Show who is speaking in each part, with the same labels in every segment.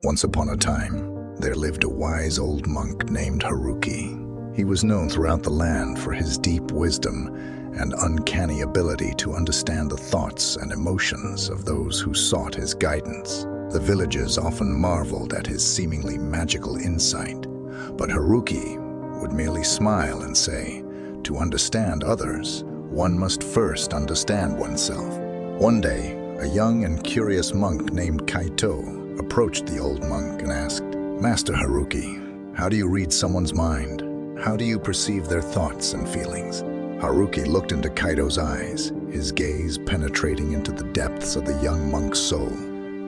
Speaker 1: Once upon a time, there lived a wise old monk named Haruki. He was known throughout the land for his deep wisdom and uncanny ability to understand the thoughts and emotions of those who sought his guidance. The villagers often marveled at his seemingly magical insight, but Haruki would merely smile and say, "To understand others, one must first understand oneself." One day, a young and curious monk named Kaito approached the old monk and asked, "Master Haruki, how do you read someone's mind? How do you perceive their thoughts and feelings?" Haruki looked into Kaito's eyes, his gaze penetrating into the depths of the young monk's soul.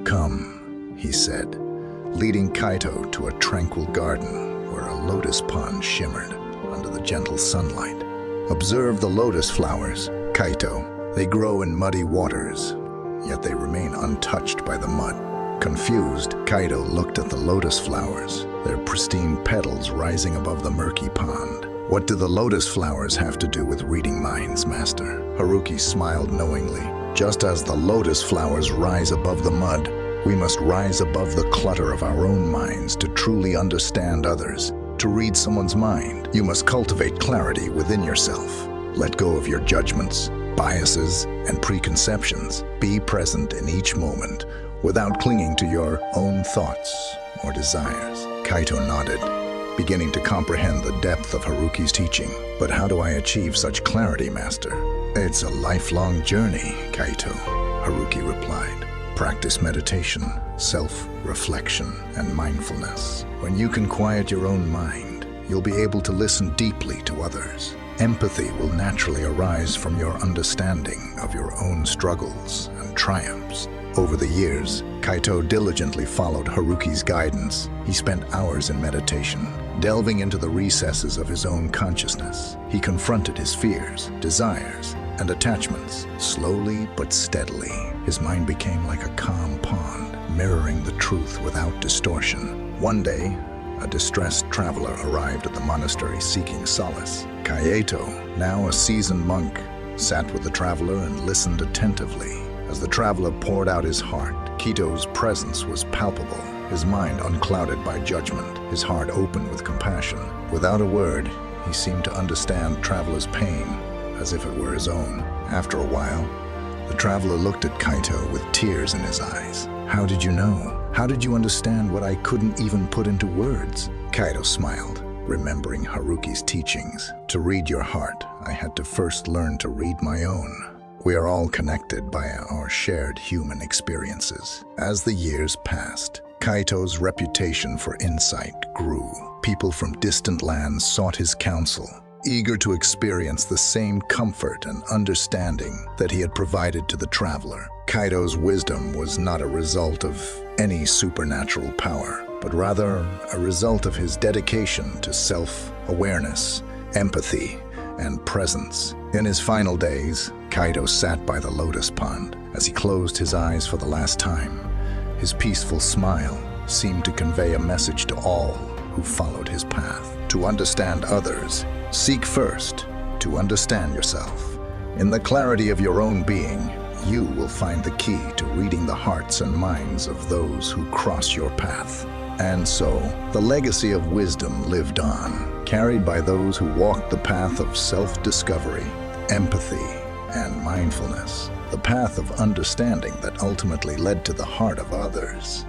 Speaker 1: "Come," he said, leading Kaito to a tranquil garden where a lotus pond shimmered under the gentle sunlight. "Observe the lotus flowers, Kaito. They grow in muddy waters, yet they remain untouched by the mud." Confused, Kaito looked at the lotus flowers, their pristine petals rising above the murky pond. "What do the lotus flowers have to do with reading minds, Master?" Haruki smiled knowingly. "Just as the lotus flowers rise above the mud, we must rise above the clutter of our own minds to truly understand others. To read someone's mind, you must cultivate clarity within yourself. Let go of your judgments, biases, and preconceptions. Be present in each moment without clinging to your own thoughts or desires." Kaito nodded, beginning to comprehend the depth of Haruki's teaching. "But how do I achieve such clarity, Master?" "It's a lifelong journey, Kaito," Haruki replied. "Practice meditation, self-reflection, and mindfulness. When you can quiet your own mind, you'll be able to listen deeply to others. Empathy will naturally arise from your understanding of your own struggles and triumphs." Over the years, Kaito diligently followed Haruki's guidance. He spent hours in meditation, delving into the recesses of his own consciousness. He confronted his fears, desires, and attachments. Slowly but steadily, his mind became like a calm pond, mirroring the truth without distortion. One day, a distressed traveler arrived at the monastery seeking solace. Kaito, now a seasoned monk, sat with the traveler and listened attentively. As the traveler poured out his heart, Kaito's presence was palpable, his mind unclouded by judgment, his heart open with compassion. Without a word, he seemed to understand the traveler's pain as if it were his own. After a while, the traveler looked at Kaito with tears in his eyes. "How did you know? How did you understand what I couldn't even put into words?" Kaito smiled, remembering Haruki's teachings. "To read your heart, I had to first learn to read my own." We are all connected by our shared human experiences. As the years passed, Kaito's reputation for insight grew. People from distant lands sought his counsel, eager to experience the same comfort and understanding that he had provided to the traveler. Kaito's wisdom was not a result of any supernatural power, but rather a result of his dedication to self-awareness, empathy, and presence. In his final days, Kaito sat by the lotus pond. As he closed his eyes for the last time, his peaceful smile seemed to convey a message to all who followed his path. To understand others, seek first to understand yourself. In the clarity of your own being, you will find the key to reading the hearts and minds of those who cross your path. And so, the legacy of wisdom lived on, carried by those who walked the path of self-discovery, empathy, and mindfulness, the path of understanding that ultimately led to the heart of others.